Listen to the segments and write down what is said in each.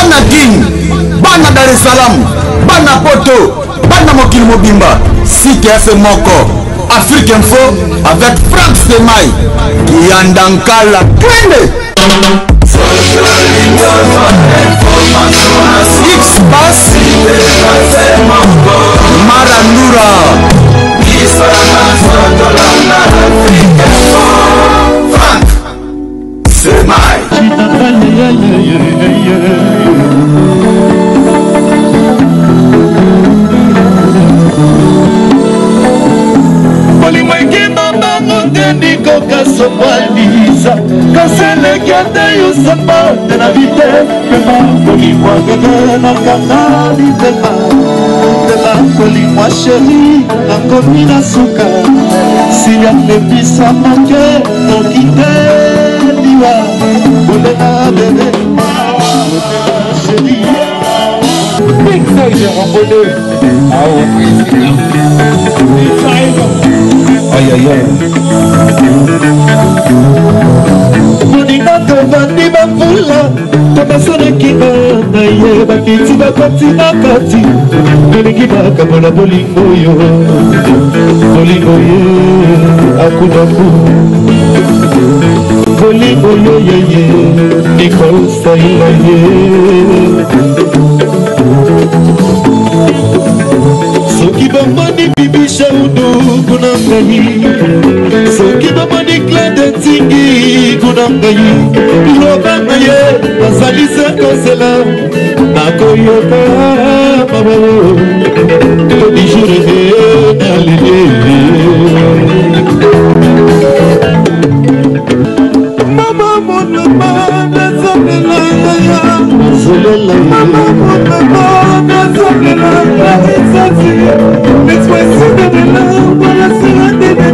bana Guine, bana Dar es Salaam, bana Poto, bana Mokili Mobimba, site F Moko, Afrique Info avec Franck Semaï, Yandankala, Twende. X-Bass, Marandura, Franck Semaï. Kasopaliza kaselekete yusamba tena vite kema kolimwa gele na kanali tela kolimwa sheri na komina suka siya lepisa manke nokite liwa kolela bebe sheri big size rambole awo big size aïe aïe aïe Moninga tovandi bafula tobasalaki na ye bakiti bakoti na kati tolingi bakabola bolingo yo akunaku bolingo yo yeye nikosaila ye soki bamoni bibisha udugu na ngai soki bamoni klede tingi kuna ngai loba na ye nazali se kozela nakoyoka mabao todijurege na lele mama monama nazolela ya zolela mama monama nazolela ya esasi nesweside de la wala sirande de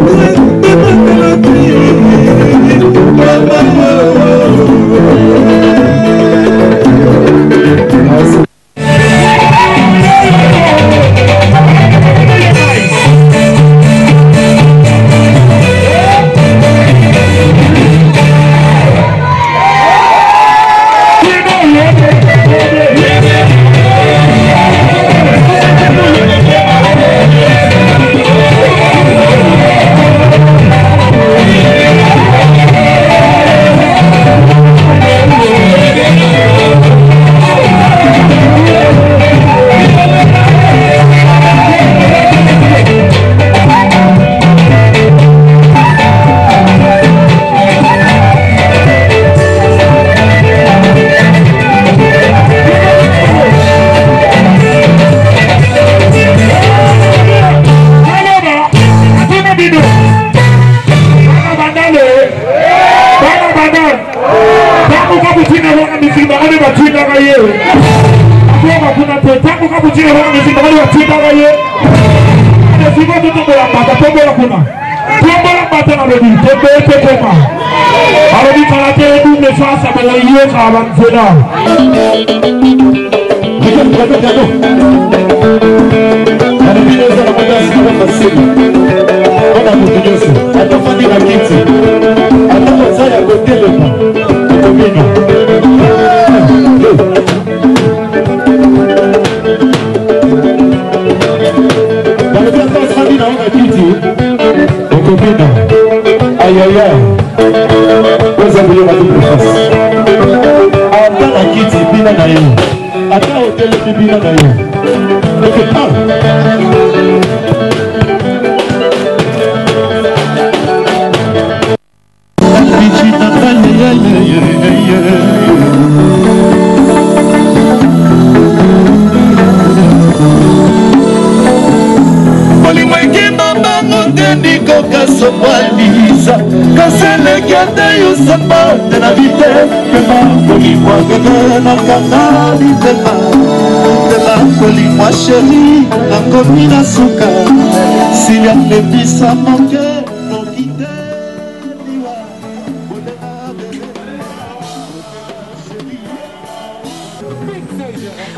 kolimwa sheri na komina suka siya lepisa manke nokite liwa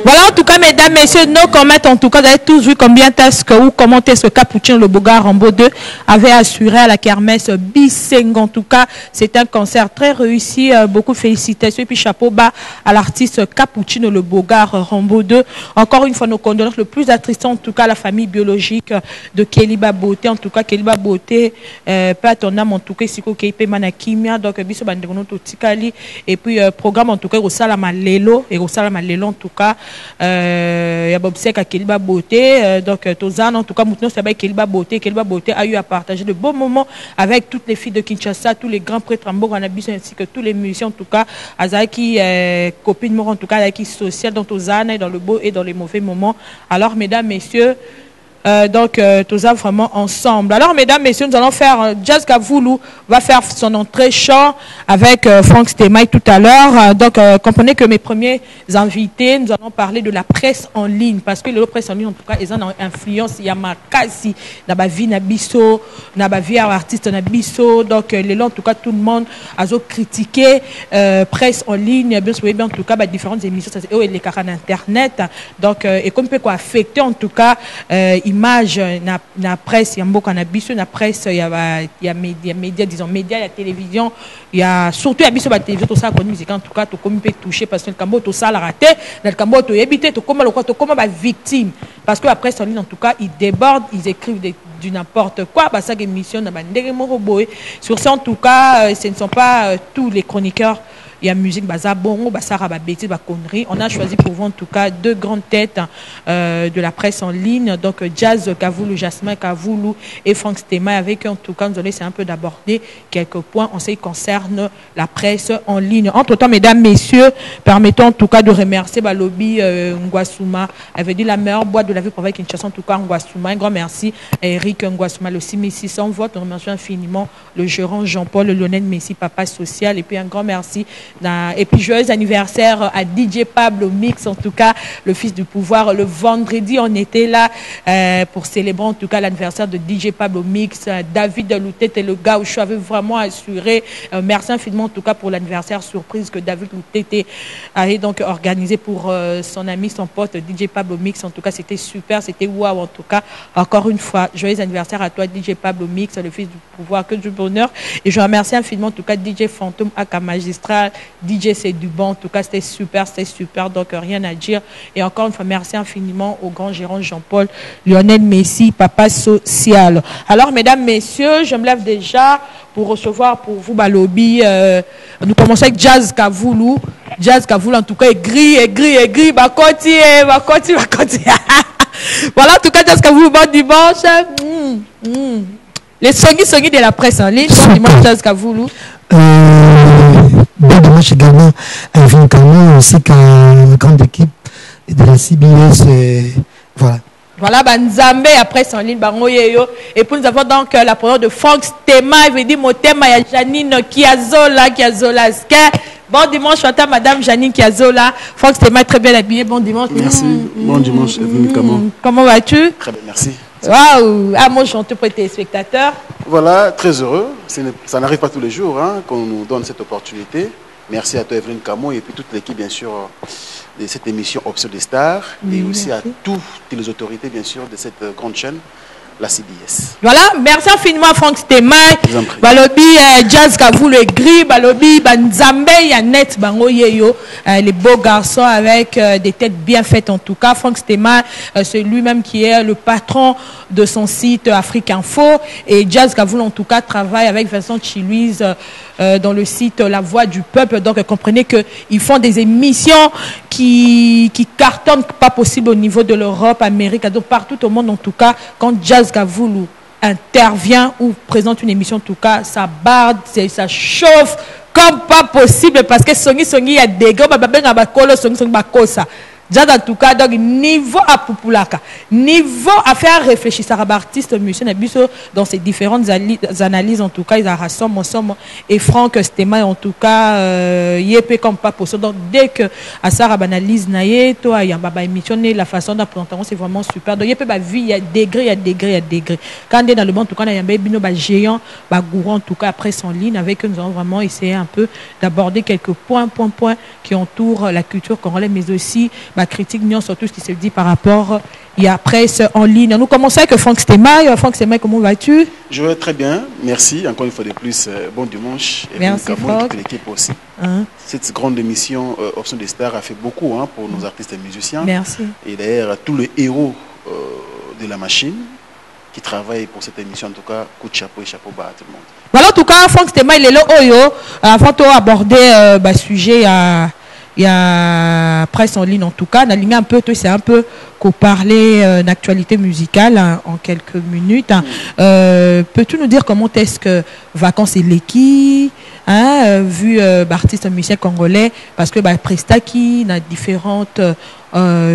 Voilà, en tout cas, mesdames, messieurs, nos commentaires, en tout cas, vous avez tous vu combien est-ce que, ou comment est-ce que Capuchin Le Boga Rambo 2 avait assuré à la kermesse Bisseng. En tout cas, c'est un concert très réussi. Beaucoup de félicitations. Et puis, chapeau bas à l'artiste Capuchin Le Boga Rambo 2. Encore une fois, nos condoléances le plus attristant, en tout cas, à la famille biologique de Keliba Beauté. En tout cas, Keliba Beauté, pas ton âme, en tout cas, Siko Keipe Manakimia. Donc, Biso Bandegono Totikali. Et puis, programme, en tout cas, au Salama Lelo. Et au Salama Lelo, en tout cas, il y a Bobsek à Keliba Beauté, donc Tozan, en tout cas, maintenant c'est Keliba Beauté. Keliba Beauté a eu à partager de beaux moments avec toutes les filles de Kinshasa, tous les grands prêtres en Bourg-en-Abyss, ainsi que tous les musiciens, en tout cas, Azaki, copine mort, en tout cas, qui sociale dans Tozan, et dans le beau et dans les mauvais moments. Alors, mesdames, messieurs, donc, tout ça vraiment ensemble. Alors, mesdames, messieurs, nous allons faire Jazz Kavoulou va faire son entrée chant avec Franck Stemay tout à l'heure. Donc, comprenez que mes premiers invités, nous allons parler de la presse en ligne. Parce que la presse en ligne, en tout cas, ils ont une influence. Il y a Makasi, Nabavi Nabiso, Nabavi artiste Nabiso. Donc, les longs, en tout cas, tout le monde a critiqué presse en ligne. Bien sûr, en tout cas, différentes émissions, et les carans Internet. Donc, et comme peut quoi affecter, en tout cas, image na presse il y a beaucoup na biso na presse il y a médias disons médias la télévision il y a surtout à biso la télévision tout ça comme musique en tout cas tout comme peut toucher parce que le cambo tout ça la raté le cambo tout éviter tout comme ba victime parce que la presse en ligne en tout cas ils débordent ils écrivent du n'importe quoi parce que émission na bandere moko boy sur ça en tout cas ce ne sont pas tous les chroniqueurs. Il y a musique, baza bongo, basara babeti, ba connerie. On a choisi pour vous en tout cas deux grandes têtes de la presse en ligne, donc Jazz Kavoulou, Jasmin Kavoulou et Franck Stemay. Avec eux, en tout cas, nous allons essayer un peu d'aborder quelques points en ce qui concerne la presse en ligne. Entre-temps, mesdames, messieurs, permettons en tout cas de remercier Balobi Ngwasuma, avait dit la meilleure boîte de la vie pour avec Kinshasa, en tout cas Ngwasuma. Un grand merci à Eric Ngwasuma, le 6600 votes. On remercie infiniment le gérant Jean-Paul Lionel Messi, papa social, et puis un grand merci. Et puis joyeux anniversaire à DJ Pablo Mix, en tout cas le fils du pouvoir. Le vendredi on était là pour célébrer en tout cas l'anniversaire de DJ Pablo Mix. David Loutete, le gars où je avais vraiment assuré. Merci infiniment en tout cas pour l'anniversaire surprise que David Loutete avait donc organisé pour son ami, son pote DJ Pablo Mix. En tout cas c'était super, c'était waouh en tout cas. Encore une fois, joyeux anniversaire à toi DJ Pablo Mix, le fils du pouvoir, que du bonheur. Et je remercie infiniment en tout cas DJ Fantôme Aka Magistral, DJ c'est du bon, en tout cas c'était super, donc rien à dire. Et encore une fois, merci infiniment au grand gérant Jean-Paul Lionel Messi, papa social. Alors mesdames, messieurs, je me lève déjà pour recevoir pour vous Balobi. Nous commençons avec Jazz Kavoulou. Jazz Kavoulou en tout cas aigri, bakoti. Voilà en tout cas Jazz Kavoulou, bon dimanche. Les songi de la presse en ligne, bon dimanche Jazz Kavoulou. Bon dimanche également à Evelyne Camo ainsi qu'à la grande équipe de la CBS. Voilà. Voilà, Banzambe, après en ligne, Bangoyeyo. Et puis nous avons donc la parole de Franck Stemay, il veut dire mon thème, il y a Janine Kiazola, bon dimanche, à Madame Janine Kiazola. Franck Stemay, très bien habillé, bon dimanche. Merci, bon dimanche, Evelyne Camo. Comment vas-tu? Très bien, merci. Waouh, moi je chante pour les téléspectateurs. Voilà, très heureux. Ça n'arrive pas tous les jours qu'on nous donne cette opportunité. Merci à toi, Evelyne Camo, et puis toute l'équipe, bien sûr, de cette émission Option des Stars, et aussi à toutes les autorités, bien sûr, de cette grande chaîne, la CBS. Voilà, merci infiniment à Franck Stemay. Balobi Jazz Kavoulou gris, Balobi Banzambe Yanet Bangoyeyo, les beaux garçons avec des têtes bien faites en tout cas. Franck Stemay, c'est lui-même qui est le patron de son site Afrique Info, et Jazz Kavoulou en tout cas travaille avec Vincent Chilouise dans le site La Voix du Peuple. Donc comprenez qu'ils font des émissions qui cartonnent pas possible au niveau de l'Europe, Amérique, donc partout au monde en tout cas. Quand Jazz Kavoulou intervient ou présente une émission en tout cas, ça barde, ça chauffe comme pas possible parce que songi il y a des gars songi bakosa. Jazz en tout cas, donc niveau à Pupulaka, niveau à faire réfléchir à l'artiste monsieur Nabiso dans ses différentes analyses en tout cas, ils rassemblent ensemble et Franck Stéma en tout cas, yépé comme pas possible. Donc dès que à ça analyse naïe, toi il y a baba émissionné la façon d'apprendre c'est vraiment super. Donc yépé ba vie il y a degré, il y a degré, il y a degré. Quand on est dans le monde en tout cas, il y a un bino ba géant, ba gourou en tout cas après son ligne avec eux nous avons vraiment essayé un peu d'aborder quelques points qui entourent la culture congolaise mais aussi ma critique, surtout ce qui se dit par rapport il y a presse en ligne. Nous commençons avec Franck Stéma. Franck Stéma, comment vas-tu? Je vais très bien, merci. Encore une fois de plus, bon dimanche. Et merci Franck. Et toute l'équipe aussi. Cette grande émission Option des Stars a fait beaucoup pour nos artistes et musiciens. Merci. Et d'ailleurs, tous les héros de la machine qui travaillent pour cette émission, en tout cas, coup de chapeau et chapeau bas à tout le monde. Voilà, en tout cas, Franck Stéma, il est là, avant d'aborder le sujet il y a presse en ligne en tout cas, un peu, c'est un peu qu'on parlait d'actualité musicale en quelques minutes. Peux-tu nous dire comment est-ce que Vacances et Leki, vu artiste musicien congolais, parce que Prestaki, il y a différentes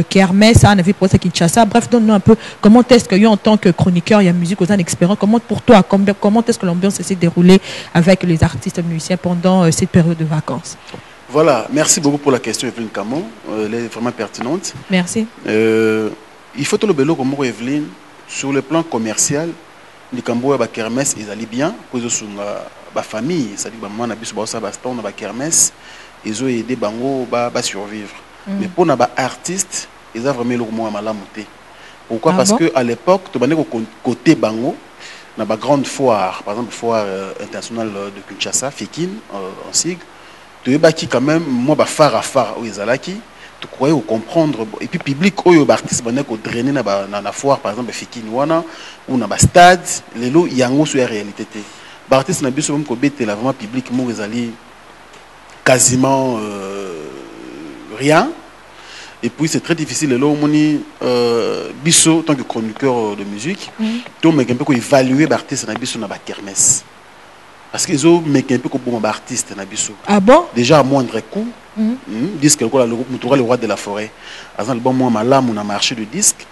kermesses, on avait posé Kinshasa, bref, donne-nous un peu comment est-ce que en tant que chroniqueur, il y a musique aux expérience, comment pour toi, comment est-ce que l'ambiance s'est déroulée avec les artistes musiciens pendant cette période de vacances? Voilà, merci beaucoup pour la question, Evelyne Camon. Elle est vraiment pertinente. Merci. Il faut tout le bélo comme Evelyne, sur le plan commercial, les Cambois, les kermesses, ils allaient bien. Ils ont la famille, c'est-à-dire que maman a bis ça baston, na kermesse, ils ont aidé bango à survivre. Mais pour les artistes, ils ont vraiment le mot à malamuté. Pourquoi? Parce que à l'époque, tu as côté bango, dans la grande foire, par exemple foire internationale de Kinshasa, Fékin, en sigle. Tu es quand même, moi, phare à phare, où ils allaient, tu croyais comprendre. Et puis, public, où les artistes qui drainer dans la foire, par exemple, Fikinwana, ou dans le stade, les lots, il y a une réalité. Les artistes, ils ont vraiment public, ils allaient quasiment rien. Et puis, c'est très difficile, les lots, Bisso, en tant que chroniqueur de musique, tu as un peu évaluer les artistes dans la kermesse. Parce qu'ils ont mis un peu comme un artiste. Ah bon? Déjà à moindre coût, disque le roi de la forêt. Par exemple, bon, moi, ma lame, on a marché de disque.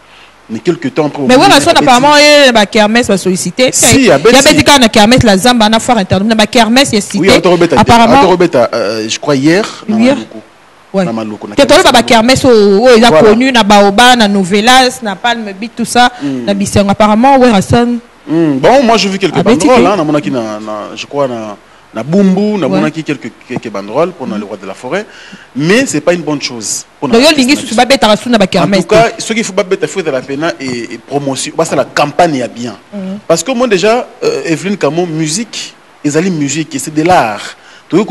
Mais quelques temps après. Mais voilà, apparemment, la kermesse va solliciter. Si, il y a dit qu'on a kermesse, la Zamba, on a foire internationale. La kermesse, il y a cité. Oui, apparemment. Je crois hier. Hier. Ouais. Tu as la kermesse, il a connu, na Baoba, na Novelas, na Palme Beat, tout ça. Na Bisseng. Apparemment, ouais, Hassan. Bon, moi j'ai vu quelques banderoles, je crois, na Bumbu, na quelques banderoles pour le roi de la forêt, mais ce n'est pas une bonne chose. En tout cas, ce qu'il faut pas mettre de la peine et promotion, c'est la campagne bien. Parce que moi déjà, Evelyne Camon, musique, ils allaient musique, c'est de l'art. Tu veux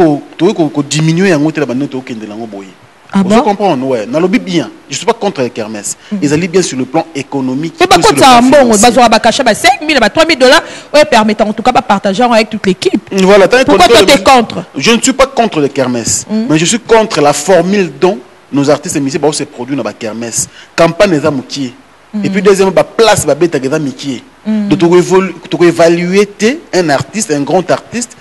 diminuer un autre bandeau de la boye. Ah bon? Vous comprenez, ouais. Dans le but bien. Je ne suis pas contre les kermesses. Ils allaient bien sur le plan économique. Mais par contre, ça bon, ils ont 5 000, 3 000 $, ouais, permettant en tout cas de partager avec toute l'équipe. Voilà, pourquoi toi tu es contre? Je ne suis pas contre les kermesses, mais je suis contre la formule dont nos artistes et musiciens se produisent dans la kermesse. Campagne des amoukiers. Et puis deuxièmement, place va bête des amoukiers. Donc tu évaluer un artiste, un grand artiste,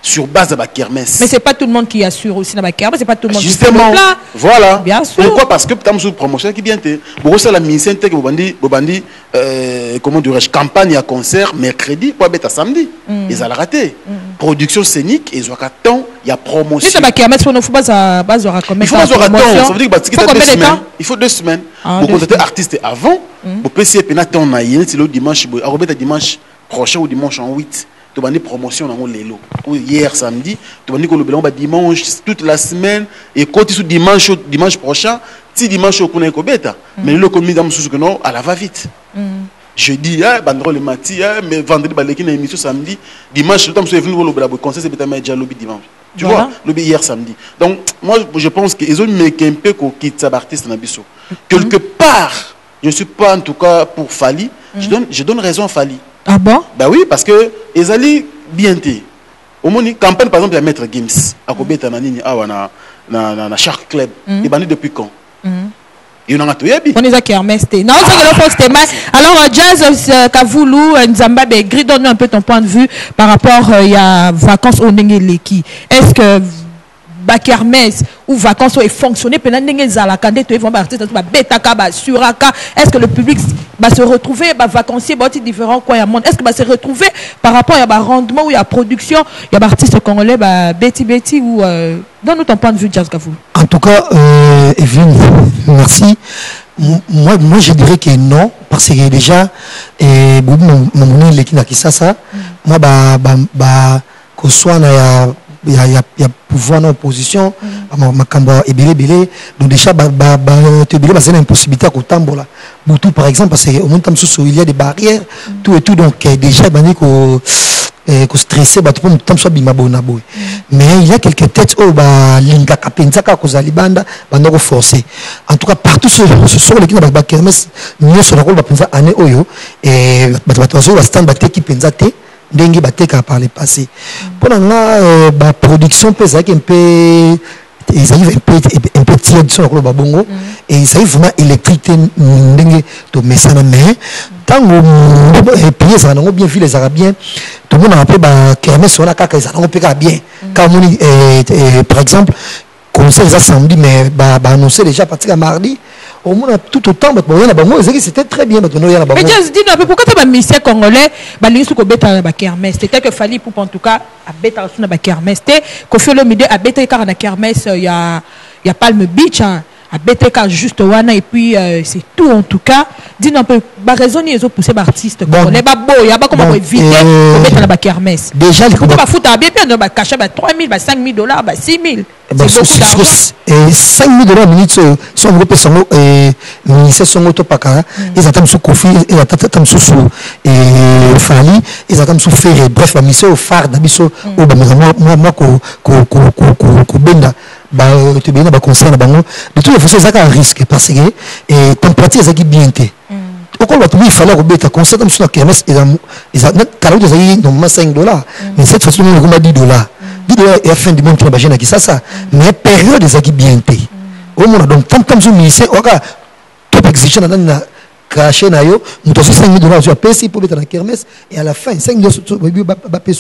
sur base de la kermesse. Mais ce n'est pas tout le monde qui assure aussi dans la kermesse, ce n'est pas tout le monde justement, qui là. Voilà. Bien sûr. Pourquoi? Parce que tu as une promotion qui vient. Pour ça, la mission est que comment dirais-je, campagne à concert, mercredi, pour être samedi. Ils ont raté. Production scénique, ils ont temps, il y a promotion. Si la kermesse, il faut base il faut avoir temps. Ça veut dire que il faut 2 semaines. Pour contacter artiste avant, pour passer le dimanche, dimanche prochain ou dimanche en 8. Tu as une promotion dans le lot. Hier samedi, tu as dit que le dimanche, toute la semaine, et quand tu dimanche prochain, si dimanche on est bêta, mais le commis dans que non, elle va vite. Jeudi, bandrole le matin, mais vendredi, il y a une émission samedi, dimanche, le temps où tu es venu au conseil, c'est peut-être déjà lobby dimanche. Tu vois, lobby hier samedi. Donc, moi, je pense qu'ils ont mis un peu qu'on quitte sa artiste dans Bisso. Quelque part, je ne suis pas en tout cas pour Fali, je donne raison à Fali. Ah bon? Bah oui, parce que ils allaient bien té. Au moins, campagne par exemple, il y a Maître Gims, à Kobeta, na Shark Club. Il est depuis quand? Il en a tout yabi. On est à Kermesse. Non, c'est mal. Alors, Jazz, Kavoulou, Nzamba, Begri, donne un peu ton point de vue par rapport à Vacances au Nengeleki. Est-ce que kermesse ou vacances et fonctionner pendant est-ce que le public va se retrouver vacancier différents coins du monde, est-ce que va se retrouver par rapport à rendement ou à production il y a artistes congolais Betty ou donne-nous ton point de vue Jazz Gavoulou. En tout cas Evelyne, merci. Moi je dirais que non parce que déjà mon l'équipe qui ça moi que soit il y a pouvoir dans l'opposition makamba ebele donc déjà tu belé c'est une impossibilité à tambola Boutou par exemple parce que au monde il y a des barrières tout et tout donc déjà ko stressé mais il y a quelques têtes linga kapenzaka ko zalibanda bandako forcer en tout cas partout sur l'équipe ba kermesse nous sur la rôle ba penza année oyo et ba stand ba qui penza te ndenge bateka par le passé pour la production peut être un peu ils arrivent un peu tiède sur le babongo et ils arrivent vraiment électrique ndenge to mesana mais tant que pays ça n'a bien vu les arabiens tout le monde a appelé kermesse on a kaka ça n'a pas bien quand par exemple conseil les assemblées mais annoncé déjà à partir de mardi au moins tout autant c'était très bien mais just dis nous pourquoi tu as mis ces congolais sur le kermesse c'était que fallait pour en tout cas à bêta sur le kermesse qu'on fait le milieu à bêta car na kermesse il y a Palm Beach à BTK juste wana et puis c'est tout en tout cas dis-nous un peu raison ils ont poussé artistes congolais il y a pas comment éviter pour mettre dans la kermesse déjà les va foutre à bien va cacher 3 000 $5 000 6 000 c'est beaucoup d'argent et 5 000 minutes sont groupés sont ministère sont autopaka ils attendent sous Kofi ils attendent sous Fali ils attendent sous Ferré bref la mission au phare d'abisso au moi ko benda tu bien ba conseil na bango de toute façon ça un risque parce que et température ça qui bien té au col il fallait rebeta conseil comme sur la kermesse ils a carreau de ça normalement $5 mais cette fois-ci on a $10 $10 et à fin du monde qui va gêner qui ça mais période des qui bien té au monde donc tant comme sur ministère on a top exigeant na caché na yo nous doit $5 000 à payer pour mettre na kermesse et à la fin $5 ba payer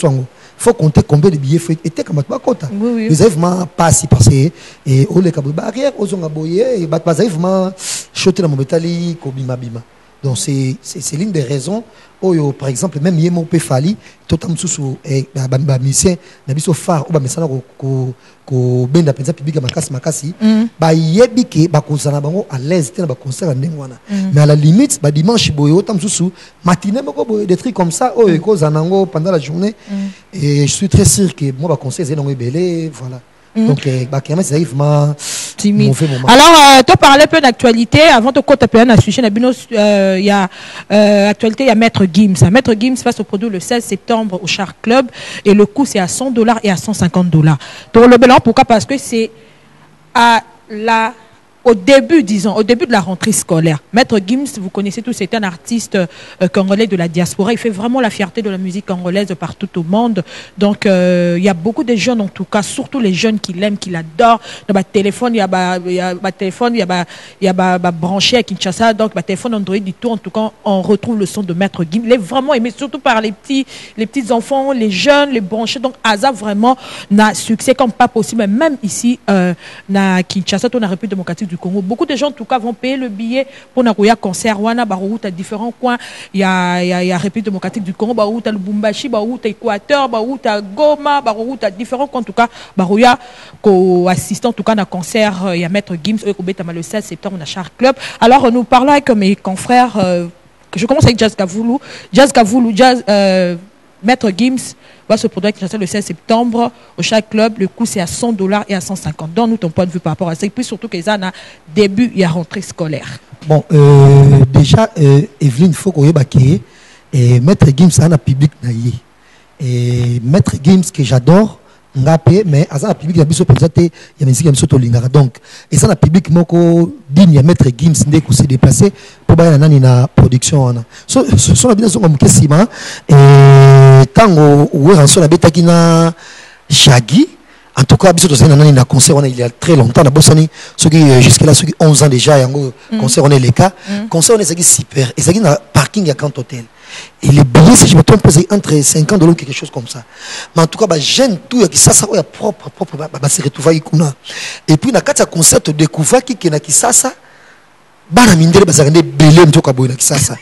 faut compter combien de billets faut était comme pas compte les événements passent parce que et au les barrières aux on a boyé et pas événements choter dans mon métalli ko bima donc c'est l'une des raisons où par exemple même yemo pe fali totam susu et ba musicien na biso phare ou ba mesana ko benda penza public makasi ba yebiki ba kozana bango à l'aise tena ba concert ndengwana mais à la limite ba dimanche boyo tam susu matinée moko boyo des trucs comme ça oh ko zanango pendant la journée et je suis très sûr que moi ba concert zé nango belé voilà donc ba kermesse arrive ma mauvais moment. Alors tu parlais un peu d'actualité avant de compter un à sujet il y a actualité il y a Maître Gims va se produire le 16 septembre au Shark Club et le coût c'est à $100 et à $150. Donc le bilan pourquoi parce que c'est au début de la rentrée scolaire. Maître Gims, vous connaissez tous, c'est un artiste congolais de la diaspora. Il fait vraiment la fierté de la musique congolaise partout au monde. Donc, il y a beaucoup de jeunes, en tout cas, surtout les jeunes qui l'aiment, qui l'adorent. Dans le téléphone, il y a branché à Kinshasa, donc le téléphone Android du tout. En tout cas, on retrouve le son de Maître Gims. Il est vraiment aimé, surtout par les petits enfants, les jeunes, les branchés. Donc, Aza vraiment n'a succès comme pas possible. Même ici, na Kinshasa, dans la République démocratique du Congo. Beaucoup de gens, en tout cas, vont payer le billet pour un concert. Wana, à différents coins. Il y a République démocratique du Congo, à Lubumbashi, à Équateur, à Goma, à différents coins. En tout cas, Barouya, assistant, en tout cas, à un concert, il y a Maître Gims, le 16 septembre, on a Shark Club. Alors, nous parlons avec mes confrères, je commence avec Jazz Gavoulou. Maître Gims va se produire le 16 septembre au Shark Club. Le coût c'est à $100 et à $150. Donne-nous ton point de vue par rapport à ça. Et puis surtout que ça a début, il y a rentrée scolaire. Bon, déjà, Evelyne, il faut qu'on y ait Maître Gims, c'est un public naïe. Et Maître Gims, que j'adore, mais à ça, le public, il y a des musiques qui sont lingara. Donc, et ça, le public, moko digne, Maître Gims, dès qu'on s'est déplacé, pour bailler la production. Ce sont les gens comme Kessima, et tant où on a bêta qui na Shaggy, En tout cas, biso tozali nani na concert il y a très longtemps na bosani ceux qui jusque là ceux qui 11 ans déjà yango concert on est les cas concert on est super et ça qui na parking à Grand Hôtel et les billets si je me trompe c'est entre $50 quelque chose comme ça mais en tout cas ba jeune tout qui ça ya propre ba se retrouver kuna et puis na kati concert to découvrir qui na kisasa bana mindele bazakande belé mtoka boy na kisasa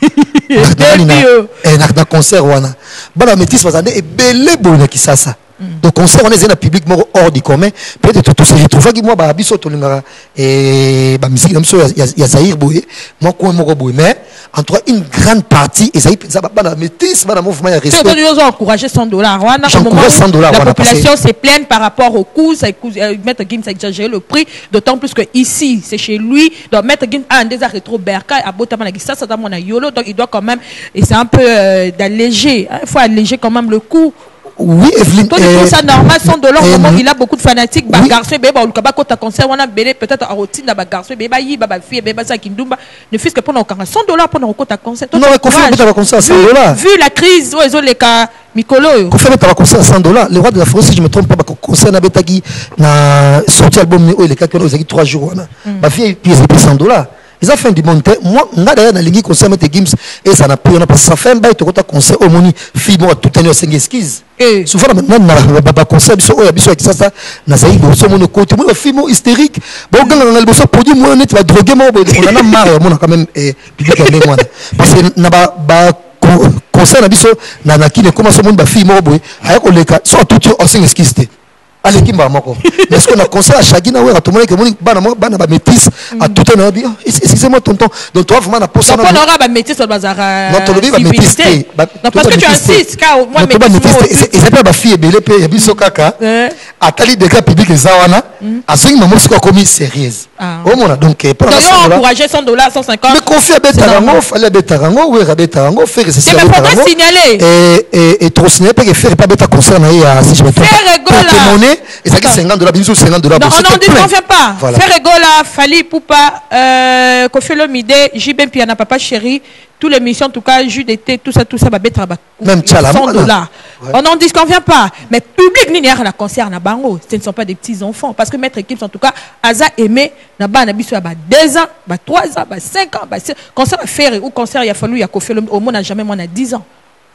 na concert wana bana métis bazande et belé boy na kisasa. Donc concert on est un public hors du commun peut-être tout se retrouve qui moi ba biso to lingara et ba musique comme ça ya Zahir Boye moi quoi moko boy mais en tout cas une grande partie et ça ba métis ba mouvement ya respect. C'est ils ont encouragé $100 wana au moment où la population se plaint par rapport au coût ça Maître Gims a exagéré le prix d'autant plus que ici c'est chez lui donc Maître Gims a un des rétro berka à Botama ça dans mon yolo donc il doit quand même et c'est un peu d'alléger il faut alléger quand même le coût. Oui, Evelyne. Toi, tu trouves ça normal, $100 au moment il a beaucoup de fanatiques. Bah, garçon, bébé, ou le cabas, quand t'as concert, on a bébé, peut-être en routine, bah, garçon, bébé, bah, fille, bébé, ça, qui nous, ne fût-ce que pendant $100 pendant un concert. Non, mais confirme que t'as concert à $100. Vu la crise, où ils ont les cas, Mikolo. Confirme que t'as concert à $100. Le roi de la forêt, si je me trompe pas, concert n'a pas na sorti album, les cas qui ont 3 jours, ma fille, puis ils $100. Ils ont fait du monté. Moi, d'ailleurs, dans les concert Maître Gims, et ça n'a pas parce que ça fait un bail, tu as concert au moni, fille, moi, tout un 5 esquisses. Souvent, maintenant, dans le concert, ils sont avec ça, Nazaï, ils sont mon côté, moi, fille, moi, hystérique. Bon, quand on a le besoin produit, moi, on va droguer, moi, on en a marre, moi, quand même, public, parce que, n'a pas, concert, n'a pas, n'a qui ne commence au monde, ma fille, moi, avec les cas, soit tout, on 5 esquisses. Allez, qui m'a mako. Est-ce qu'on a conseillé à chacun à tout le monde que mon bana ba métis à tout un abi. Excusez-moi tonton. Donc toi vraiment na posa. On aura ba métis au bazar. Non, tu le ba métis. Non parce que tu insistes car moi métis. Et ça peut ba fille belé pe ya biso kaka. Atali de cas public zawana. À ce moment c'est commis sérieuse. Au moins donc pour encourager $100 $150. Mais confier betarango, fallait betarango, oui betarango faire c'est ça. Mais faudrait signaler. Et trop signaler pas que faire pas beta concert na ya si je me trompe. Et ça qui $50, bien sûr $50. Non, on n'en dit qu'on fait pas. Voilà. Faire Regola, Fali, Poupa, Kofi Olomide, JB Piana, Papa Chéri, tous les missions, en tout cas, jus d'été, tout ça, bah, même $100. Ouais. On n'en dit qu'on vient pas. Mais public, n'y a rien à concert, na bango. Ce ne sont pas des petits enfants. Parce que Maître Gims, en tout cas, Aza aimé, na ba, na biso, bah, 2 ans, bah, 3 ans, bah, 5 ans, bah, concert à faire, ou concert, il a fallu, il y a Kofi Olomide, au moins, n'a jamais moins, 10 ans.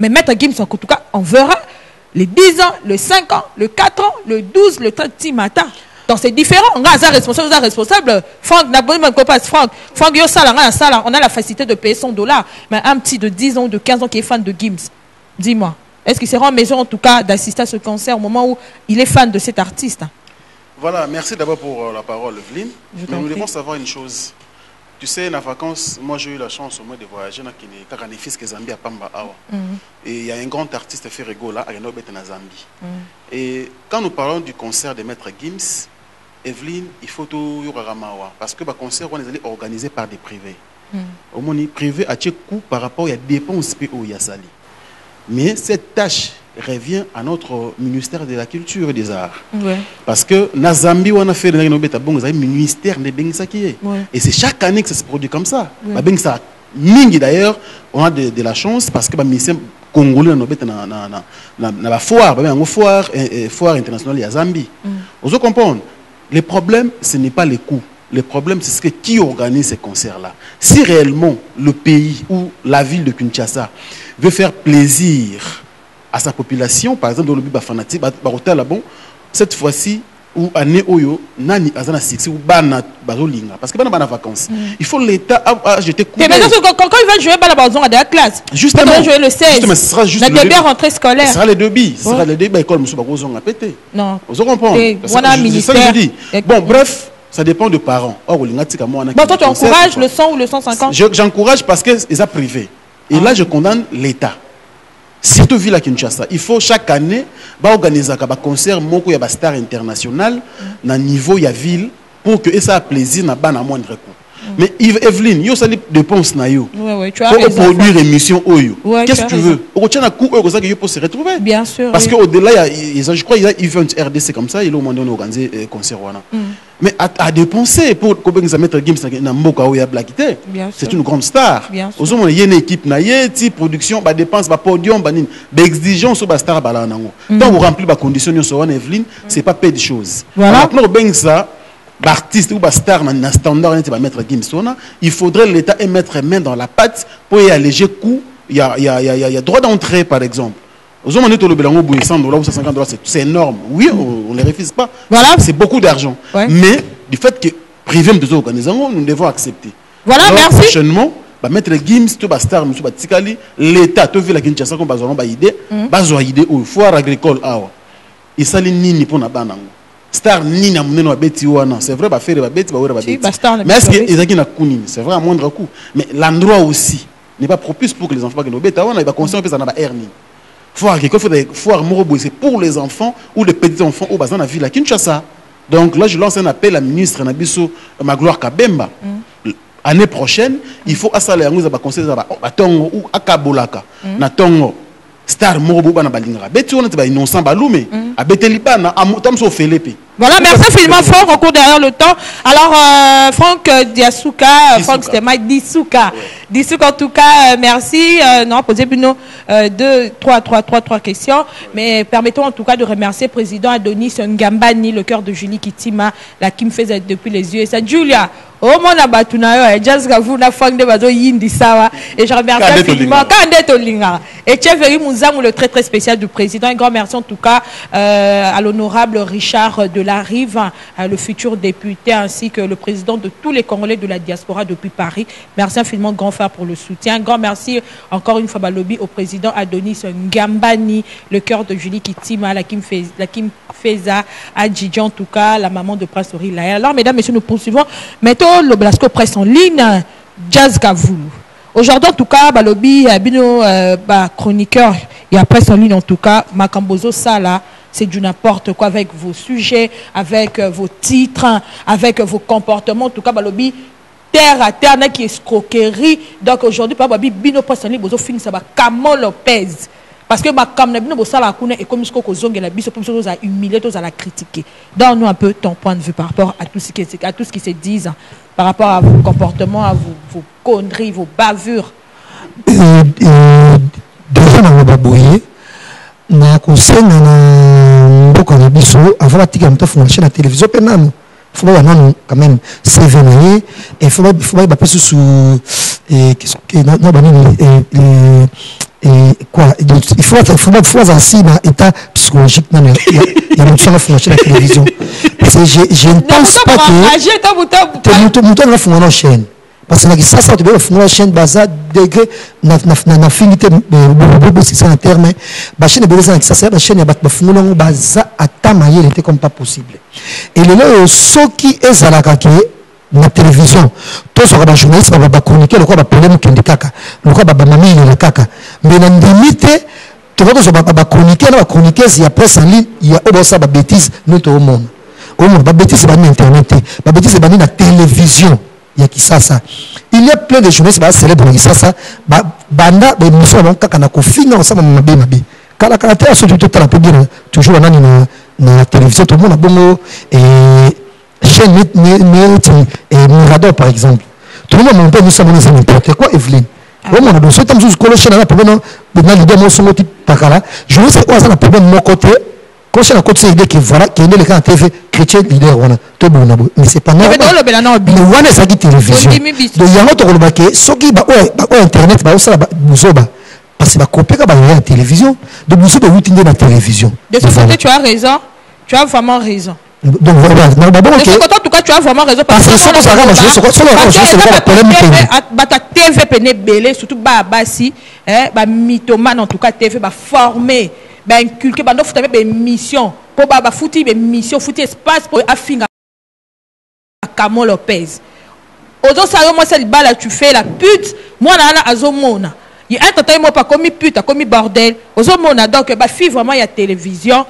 Mais Maître Gims, en tout cas, on verra. Les 10 ans, le 5 ans, le 4 ans, le 12, le 30 matin. Donc c'est différent. On a un responsable. Franck, on a la facilité de payer $100. Mais un petit de 10 ans ou de 15 ans qui est fan de Gims, dis-moi, est-ce qu'il sera en mesure en tout cas d'assister à ce concert au moment où il est fan de cet artiste? Voilà, merci d'abord pour la parole, Evelyne. Mais nous devons savoir une chose. Tu sais, en vacances, moi j'ai eu la chance au moins de voyager dans les fils que Zambie à Pamba Awa. Et il y a un grand artiste Ferrego là, à Zambie. Et quand nous parlons du concert de Maître Gims, Evelyne, il faut tout Yoramawa. Parce que le concert, on est organisé par des privés. Au moins, privé à coût par rapport à des dépenses au Yassali. Mais cette tâche revient à notre ministère de la Culture et des Arts. Ouais. Parce que na Zambie, on a fait le ministère de Bengisaki. Et c'est chaque année que ça se produit comme ça. Ouais. Mingi d'ailleurs, on a de la chance parce que le ministère congolais na la foire internationale à Zambie. Vous comprenez? Le problème, ce n'est pas les coûts. Le problème, c'est ce que qui organise ces concerts-là. Si réellement le pays ou la ville de Kinshasa veut faire plaisir à sa population, par exemple dans le but fanatique, cette fois-ci, ou année oyo, nani azana sixi ou bana bazolinga, parce que bana bana vacances. Il faut l'État a jeté coup. Mais quand il va jouer bana bazon à la classe, justement, il va jouer le 16. Justement, ce sera juste le début rentrée scolaire. Ce sera les débits, ce sera les débits école monsieur bazon a pété. Non. Vous comprenez? Voilà ministère. C'est ça que je dis. Bon, bref, ça dépend des parents. Or bon, toi tu encourages le 100 ou le 150? J'encourage parce que c'est privé. Et là je condamne l'État. Surtout ville à Kinshasa, il faut chaque année organiser un concert moko ya star international na niveau ya ville pour que ça a plaisir na ba na moindre coût. Mais Evelyne, yo ça dépense na yo. Tu as pour produire émission oyo. Qu'est-ce que tu veux? Au tient coût oyo ça que yo pour se retrouver. Bien sûr. Parce que au-delà je crois il y a event RDC comme ça, il au moment donné organiser concert wana. Mais à dépenser pour que mettre Gims na mboka ou ya blackité. C'est une grande star. Aux hommes il y a une équipe na yeti production ba dépense ba podium ba nini ba exigence ba star ba la nango. Tant vous remplir ba conditions sur Evelyne, c'est pas peu de choses. Voilà. Maintenant ben ça artiste ou ba star na standard on va mettre Gims sona, il faudrait l'État mettre main dans la pâte pour y alléger coût. Il y a droit d'entrée par exemple. Aux hommes, le bilan ou 100 dollars ou 150 dollars, c'est énorme. Oui, on ne les refuse pas. Voilà. C'est beaucoup d'argent. Ouais. Mais du fait que privé de organisations, nous devons accepter. Voilà, alors, merci. Prochainement, mettre Gims, tout star, M. Batikali, l'État, tout vu la Kinshasa, comme bazono ba idée, bazo idée au foire agricole awa. Et ça les nini pour na banango. Star nini na muneno abeti wana. C'est vrai ba faire ba beti ba wera ba beti. Mais est-ce que ezaki na kunini? C'est vrai à moindre coût. Mais l'endroit aussi n'est pas propice pour que les enfants qui no beta wana ba conscient que ça na ba hernie. Foire agricole, foire Morobo, c'est pour les enfants ou les petits enfants au bassin de la ville à Kinshasa. Donc là, je lance un appel à la ministre Nabiso Magloire Kabemba. Année prochaine, il faut assaler à nous à conseiller à Tongo ou à Kabolaka. Na Tongo, star Morobo Bana Balinga. Beti on est innocent Baloume. À Betelipana, à Motamso Felepe. Voilà, merci infiniment Franck, encore derrière le temps. Alors, Franck Diasuka, Franck c'était Mike Disuka. Disuka, en tout cas, merci. Non, posez plus nous trois questions. Mais permettons en tout cas de remercier le président Adonis Ngambani, le cœur de Julie Kitima, la qui me faisait depuis les yeux. Et ça, Julia. Oh mon abatuna yo just gavu na fang de bazo yindi sawa et je remercie infiniment Kande Tolinga et Thierry Mouzamou le très spécial du président. Un grand merci en tout cas à l'honorable Richard de la Rive, le futur député ainsi que le président de tous les Congolais de la diaspora depuis Paris. Merci infiniment grand frère pour le soutien. Un grand merci encore une fois Balobi au président Adonis Ngambani, le cœur de Julie Kitima, la Kim Feza Adjidjan en tout cas, la maman de Prince Auril. Alors mesdames, messieurs, nous poursuivons. Mettons le Blasco presse en ligne, Jazz Gavoulou. Aujourd'hui, en tout cas, Balobi, Bino, chroniqueur, il y a presse en ligne, en tout cas, Makambozo Sala, c'est du n'importe quoi avec vos sujets, avec vos titres, avec vos comportements. En tout cas, Balobi, terre à terre, qui est escroquerie. Donc aujourd'hui, Balobi, Bino presse en ligne, Bozo finit ça, Kamo Lopez. Parce que ma caméra et comme ce que la biso pour a humilié, tous à la critiquer. Donne-nous un peu ton point de vue par rapport à tout ce qui se dit, par rapport à vos comportements, à vos conneries, vos bavures. Déjà dans le babouillé, na conseil na beaucoup de biso avant de tirer à la télévision penam. Faut pas non quand même c'est vénéné et faut pas passer sous et quoi donc il faut ainsi dans état psychologique il y a une chose à faire sur la télévision parce que je ne pense pas que mon va faire une chaîne parce que ça tu peux faire une chaîne basée degré na finité c'est ça en terme ba chaîne besoin que ça ba chaîne ba faire une basée à tamayer était comme pas possible et le ce qui est à la na télévision tous les journalistes ba chroniquer le quoi ba problème kendi kaka le quoi ba mami le kaka mais na limite tu vois que ba chroniquer na chroniquer il y a presse en ligne il y a obosa ba bêtise nous tout au monde ba bêtise ba internet ba bêtise ba na télévision il y a qui ça il y a plein de journalistes ba célèbres qui ça ba banda ba mission ba kaka na ko finance ba mabe kala kala te aso tout la peut dire toujours na télévision tout le monde a bongo et chaîne et Mirador par exemple tout le monde peut nous savoir n'importe quoi Evelyne au monde donc c'est comme que le chaîne là problème na l'idée moi son type takala je ne sais pas ça le problème mon côté quand c'est la côté c'est idée que voilà qui est le cas TV chrétien leader wana to bon mais c'est pas normal mais wana ça dit télévision de yango to le baké soki ba internet ba ça buzoba parce que ba copier ka ba la télévision de buzo de routine la télévision de ce côté tu as raison tu as vraiment raison. Donc voilà, en tout cas tu as vraiment raison parce que ta TV peine belé surtout ba basi ba mythomane en tout cas TV ba former ba inculquer ba faut taper mission pour ba fouti mission fouti espace pour afinga Kamo Lopez ozo salo moi c'est bala tu fais la pute moi na azomona il entretient moi pas comme pute comme bordel ozomona donc ba fille vraiment il y a télévision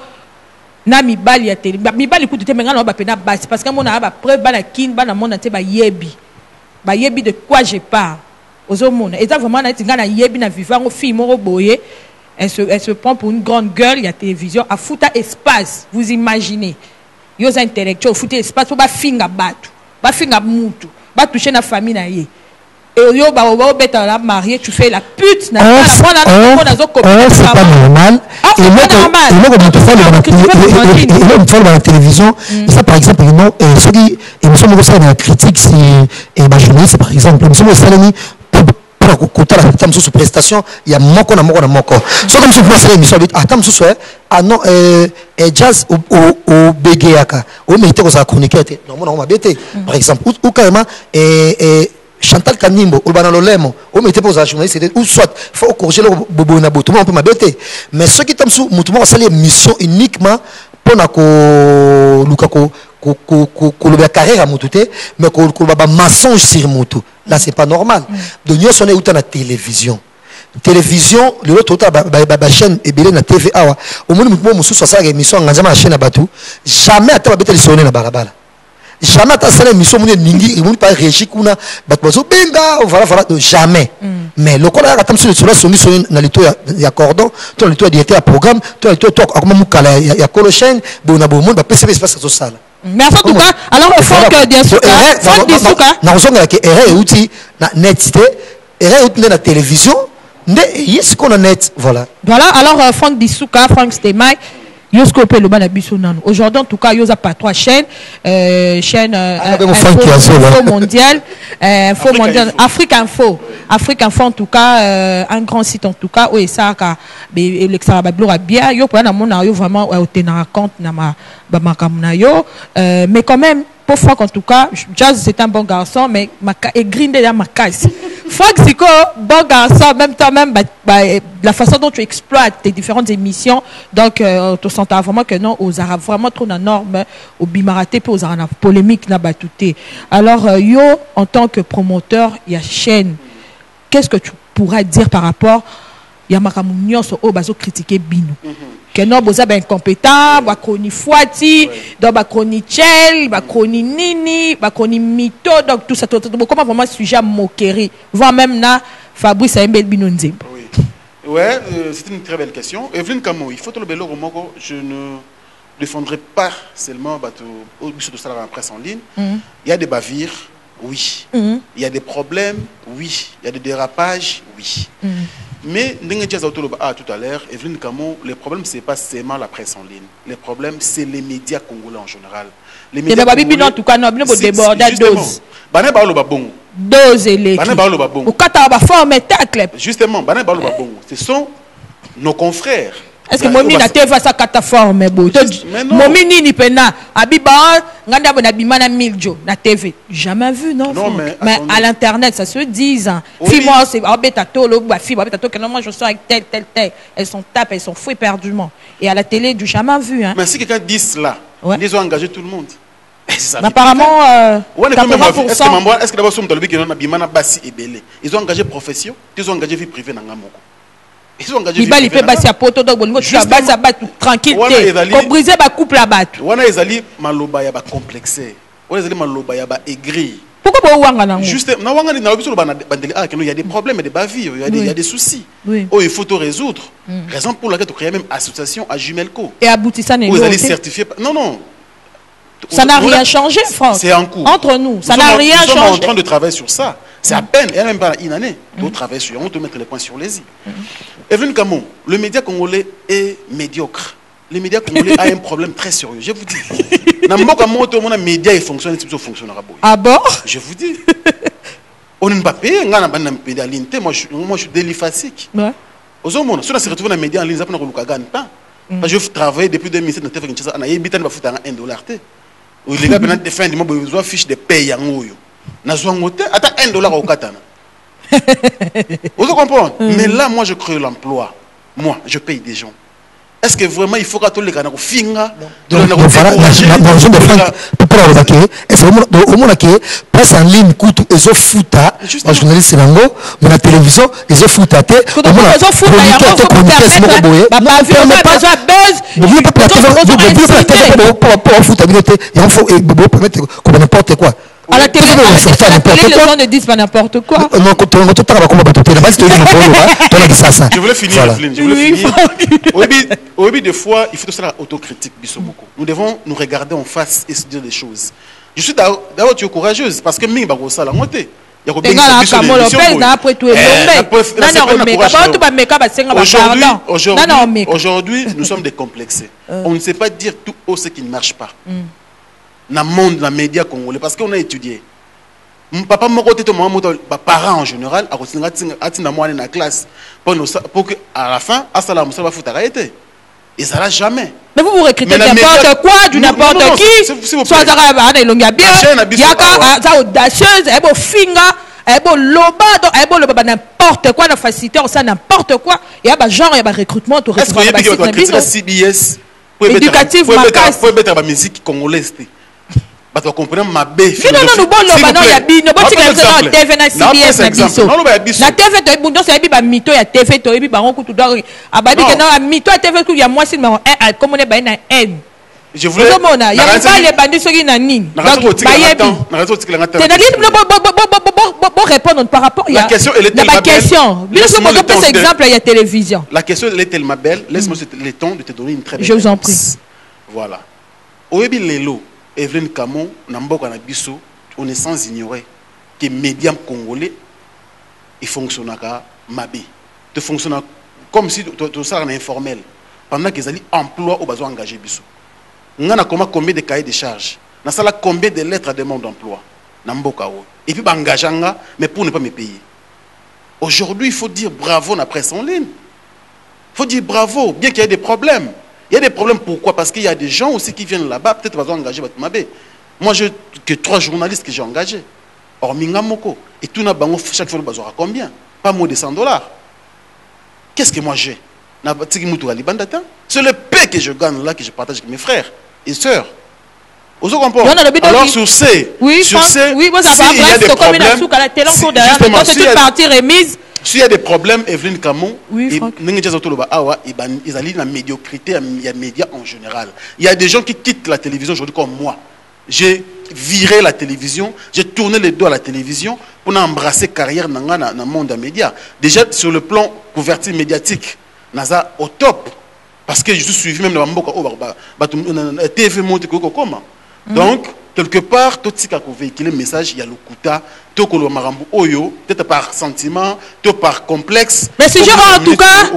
na mibali ya télé mibali kutu te menga na ba pena basi parce que mon na ba preuve bana kin bana mona te ba yebi de quoi je parle ozo mona et ça vraiment na tinga na yebi na vivant au film moko boye elle se prend pour une grande gueule il y a télévision à fouta espace vous imaginez yo za intellectuel foot espace pour ba finga mutu ba toucher na famille na ye et yo ba beta la marié tu fais la pute na c'est pas normal et moi quand tu fais la télévision ça par exemple non ceux qui émission de ça la critique c'est ma journaliste par exemple émission de Salami côté la tam sous prestation il y a moko na moko so comme si vous faites l'émission ah tam sous ah non jazz au begeaka au mérite que ça chroniquer non on m'a bêté par exemple ou carrément Chantal Kanimbo ou Banalo Lemo ou mérite pour ça journaliste ou soit faut corriger le bobo na boto on peut m'abêter mais ceux qui tam sous mutumo ça l'émission uniquement pour na ko lukako ko carrière à moutouté mais ko ba mensonge sur moutou là c'est pas normal donc nous sommes où la télévision le autre chaîne et belé na TV awa au moins musu so ça émission nganja ma chaîne abatu jamais ata ba sonner na balabala jamais ata ça émission mon ningi et mon pas réagi kuna batbazo benga voilà jamais mais le kola atam sur le songi na lito ya cordon to lito directeur à programme to lito to akoma mukala ya kolo chaîne bona bo monde ba PCB espace ça sala. Merci en tout cas. Alors il faut que bien sûr na ozonga ke erreur outil na net erreur outil na télévision ndé yes qu'on a net voilà alors Franck Dissouka Franck Stemai Yosko pe le bana biso nano aujourd'hui en tout cas yoza pas trois chaînes info mondial Afrique Info en tout cas un grand site en tout cas où ça ka l'extra bablo bien yo pour na mona yo vraiment au tenir compte na ma yo mais quand même pour Franck en tout cas Jazz c'est un bon garçon mais et grindé dans ma case Franck Zico bon garçon en même temps même la façon dont tu exploites tes différentes émissions donc tu sens vraiment que non aux arabes vraiment trop na norme au bimaraté puis aux arabes polémique na batouté alors yo en tant que promoteur il y a chaîne qu'est-ce que tu pourrais dire par rapport il y a makamunyo so o bazo critiquer bino que non boza ben incompétent ba kroni foati donc ba kroni chel ba kroni nini ba kroni mito donc tout ça comment vraiment sujet à moquerie voire même na Fabrice Aimbel bino nzembo. Ouais, c'est une très belle question. Evelyne Kamo, il faut te le bello romoko, je ne défendrai pas seulement au but de ça la presse en ligne. Il y a des bavires, oui. Il y a des problèmes, oui. Il y a des dérapages, oui. Mais, tout à l'heure, Evelyne Kamo, le problème, ce n'est pas seulement la presse en ligne. Le problème, c'est les médias congolais en général. Les médias congolais, en tout cas, non, justement, ce sont nos confrères. Est-ce que Momi na TV sa cataforme Momi ni pena abiba nganda bona bimana miljo na TV jamais vu non, mais à l'internet ça se dit moi c'est abeta tolo ba fibre abeta tolo que moi je sors avec tel elles sont tapées elles sont fouées éperdument et à la télé du jamais vu mais si quelqu'un dit cela ils ont engagé tout le monde. Apparemment 80%. Est-ce que d'abord sommes dans le bikino na bimana basi ebele ils ont engagé profession ils ont engagé vie privée na ngamoko. Ils ont engagé il fait passer à poto donc bon tu vas passer à battre tranquillité comme briser ba couple à battre wana ezali maloba ya ba complexé wana ezali maloba ya ba aigri pourquoi pas wanga nango juste na wanga na biso ba bandeli ah il y a des problèmes des bavures il y a des soucis oh il faut tout résoudre raison pour laquelle tu crées même association à Jumelco et aboutissant n'est vous allez certifier non ça n'a rien changé, France. C'est en cours. Entre nous, ça n'a rien changé. Nous sommes en train de travailler sur ça. C'est à peine, elle même pas une année. Nous travaillons sur, on doit mettre les points sur les i. Evelyne Kamo, le média congolais est médiocre. Le média congolais a un problème très sérieux. Je vous dis. Dans mon média, il fonctionne, il fonctionnera. Ah bon? Je vous dis. On ne peut pas payer, on a un média en ligne. Moi, je suis délifasique. Ouais. Aux hommes, si on se retrouve dans les médias en ligne, ça peut nous gagner pas. Je travaille depuis 2007 dans le téléphone. On a évité de faire $1. Les gars, pendant des fins du mois, ils ont fiche de paye en haut. Ils ont attends $1 au katana. Vous comprenez? Mais là, moi, je crée l'emploi. Moi, je paye des gens. Est-ce que vraiment il faut que tous les gars finga donc voilà la zone de Franck pour est-ce que au moins que presse en ligne coûte ils ont fouta en journaliste lango mais la télévision ils ont fouta te au moins ils ont fouta il y a pour fouta il faut permettre comme n'importe quoi À la télé, les gens ne disent pas n'importe quoi. Non, je voulais finir, Evelyne. Je voulais finir. Au début, des fois, il faut que ça autocritique, beaucoup. Nous devons nous regarder en face et se dire des choses. Je suis d'abord, tu es courageuse parce que Ming Bagosa l'a monté. Aujourd'hui, nous sommes décomplexés. On ne sait pas dire tout ce qui ne marche pas. Dans le monde, dans les médias congolais, parce qu'on a étudié. Mon papa, mon parents en général, a dans la classe pour qu'à la fin, à ça, on va foutre arrêter. Et ça n'a jamais. Mais vous recrutez n'importe quoi, du n'importe qui. Soit audacieuse, n'importe quoi, la facilité, on sait n'importe quoi. Il y a genre, il y a recrutement, est-ce qu'il y a un CBS éducatif, pour mettre la musique congolaise? Bah tu comprends ma bé. Non, il y a bino, bon tu TV na CBS na biso. Na TV to bundo c'est ba mito ya TV to bi ba ronku tout dor. Abadi que na mito TV ku ya moi si numéro 1 comme on est ba na N. Je voulais il y a pas les bandits sur na nini. Donc ba yebi. Bon répondre par rapport la question elle est tellement belle. Laisse-moi donner cet exemple il y a télévision. La question elle est tellement belle, laisse-moi le temps de te donner une très belle. Je vous en prie. Voilà. Oyebi lelo Evelyne Kamo, on est sans ignorer que les médias congolais fonctionnent à Mabé. Ils fonctionnent comme si tout ça est informel. Pendant qu'ils allaient emploi au besoin engagé. On a combien de cahiers de charges? On a combien de lettres à demande d'emploi? Et puis, on mais pour ne pas me payer. Aujourd'hui, il faut dire bravo à la presse en ligne. Il faut dire bravo, bien qu'il y ait des problèmes. Il y a des problèmes, pourquoi? Parce qu'il y a des gens aussi qui viennent là-bas, peut-être qu'ils vont engager Batumabé. Moi, j'ai que 3 journalistes que j'ai engagés. Or, Mingamoko. Et tout n'a pas chaque fois, ils aura combien? Pas moins de $100. Qu'est-ce que moi j'ai? C'est le paix que je gagne là, que je partage avec mes frères et sœurs. Vous comprenez? Alors, sur ces, oui, s'il y a des problèmes, s'il y a des problèmes, Evelyne Camon, oui, ils allaient la médiocrité, il y a médias en général. Il y a des gens qui quittent la télévision aujourd'hui comme moi. J'ai viré la télévision, j'ai tourné les dos à la télévision pour embrasser carrière dans le monde des médias. Déjà sur le plan couverture médiatique, Naza au top. Parce que je suis suivi même dans la TV monte comment. Donc, quelque part, tout ce qui a véhiculé le message, il y a le Kouta, tout le Marambo Oyo, peut-être par sentiment, tout par complexe. Mais sujet en tout cas,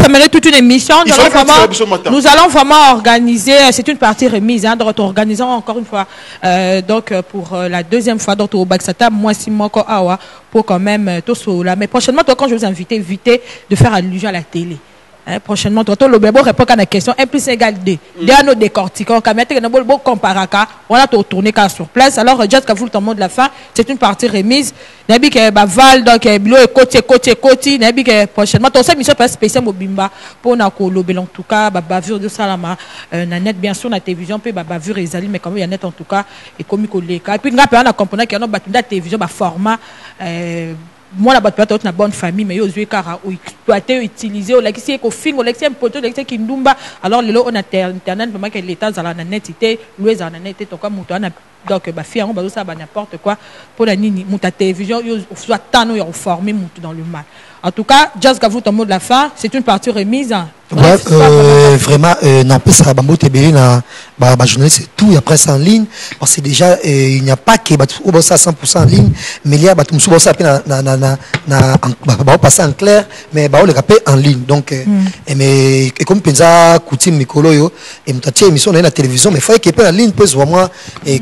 ça mérite toute une émission. Nous allons vraiment organiser, c'est une partie remise, hein, donc organisons encore une fois, donc pour la deuxième fois, donc au Baksata, moi, Simoko Awa, pour quand même tout cela. Mais prochainement, quand je vous invite, évitez de faire allusion à la télé. Hein, prochainement, le bébé répond à la question 1 + 2. Déjà, nous décortiquons, on a tourné sur place. Alors, juste qu'à vous, le temps de la fin, c'est une partie remise. Nabi que Val, donc, côté, Nabi que prochainement, ton seul mission spécial Mobimba pour na kolobel en tout cas, bavure de Salama, net bien sûr, la télévision, puis bavure Ezali, mais quand même, il y a net en tout cas, et comme il et puis, on a compris qu'il y a une télévision, format, moi la batte peut-être une bonne famille mais yo zwe kara ou exploiter utiliser ou l'exi ko film ou l'exi un poteau l'exi qui ndumba alors le on a internet vraiment que l'état za la net était loué za la net to comme muto na donc ba fille on ba ça ba n'importe quoi pour la nini muta télévision yo soit tant yo former muto dans le mal. En tout cas, just qu'à vous ton mot de la fin, c'est une partie remise. Hein. Ouais, vraiment, n'empêche ça, Bambo Tébé, journaliste, c'est tout, il y a presse en ligne, parce que déjà, il n'y a pas que, ça 100% en ligne, mais il y a, passer en clair, mais, on le rappelle en ligne. Donc, mais, comme Penza, Coutim, Mikolo, yo, et m'tatia émission dans la télévision, mais il faut qu'il y ait en ligne, peut vraiment,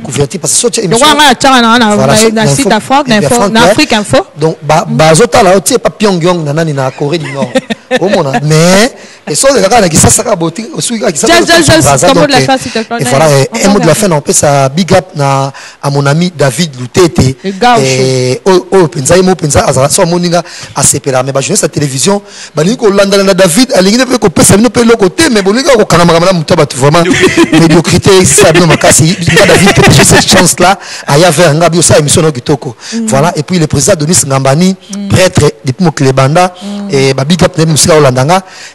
couvertir, parce que ça, c'est émission. Voilà, site Afrique Info. Donc, Bazota, là, tu sais, pas Pyongyang, nanani, na Corée du Nord. Mais, et ça, ça beauté aussi. Et voilà, un mot de la fin, on peut ça big up à mon ami David Loutete. Et Penza, ça moninga à CPR. Mais je la télévision, David, à l'ingénieur peut couper ça, nous peut le côté, mais bon, au Canada, vraiment médiocrité, ça bien ma casse. David, j'ai cette chance-là, à y avoir un gars, ça émission Kitoko. Voilà, et puis le président Denis Ngambani, prêtre depuis Moklebanda, et big up,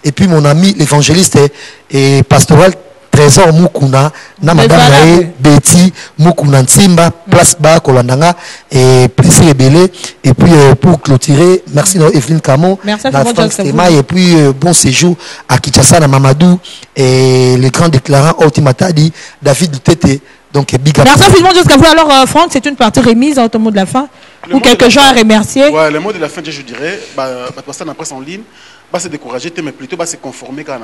et puis mon ami l'évangéliste et pastoral Trésor Mukuna na madame nae Betty Mukuna Nsimba place ba kolandanga et plaisir belé et puis pour clôturer merci à Evelyne Camon et puis bon séjour à Kinshasa na Mamadou et le grand déclarant Ultimata dit David Dutete. Donc, big up. Merci infiniment jusqu'à vous. Alors, Franck, c'est une partie remise au mot de la fin. Pour quelques gens à remercier. Ouais, le mot de la fin, je dirais, ça la presse en ligne, se décourager, mais plutôt se conformer à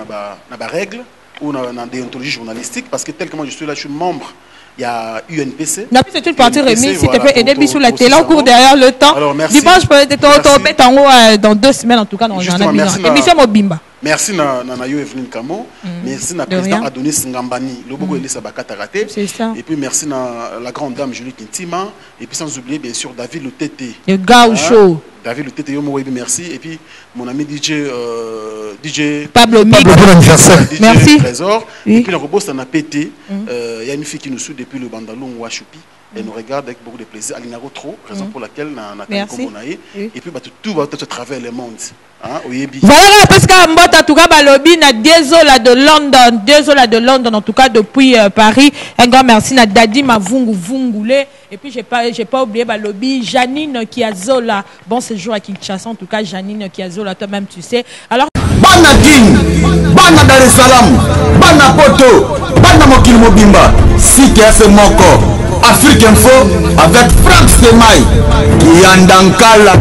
la règle ou à la déontologie journalistique, parce que tel que moi je suis là, je suis membre. Il y a UNPC. Non, c'est une partie remise, s'il te plaît, aider Bissou la télé, on court derrière le temps. Alors, merci. Dimanche, peut-être mettre en haut dans 2 semaines, en tout cas, dans un émission Mobimba. Merci à Evelyne Camon. Merci à président Adonis Ngambani. Et puis merci à la grande dame Julie Kintima. Et puis sans oublier, bien sûr, David Lutete. Le gars au show. David Lutete, merci. Et puis mon ami DJ Pablo Mik. Bon anniversaire. Merci. Trésor. Et puis le robot, ça n'a pété. Il y a une fille qui nous suit depuis le Bandalon Ouachoupi. Elle nous regarde avec beaucoup de plaisir. Alinaro trop, raison pour laquelle on a comme on a. Et puis tout va être à travers le monde. Voilà, parce que Mbota, en tout cas, Balobi, na désolé de London, en tout cas depuis Paris. Un grand merci à Dadi Mavungu Vungule. Et puis j'ai pas oublié Balobi, Janine Kiazola. Bon séjour à Kinshasa, en tout cas, Janine Kiazola, toi-même tu sais. Alors. Bana King, Bana Dar es Salaam, Bana Poto, Bana Mokil Mobimba, CKF Moko. Afrique Info avec Franck Semaï qui en Dankala.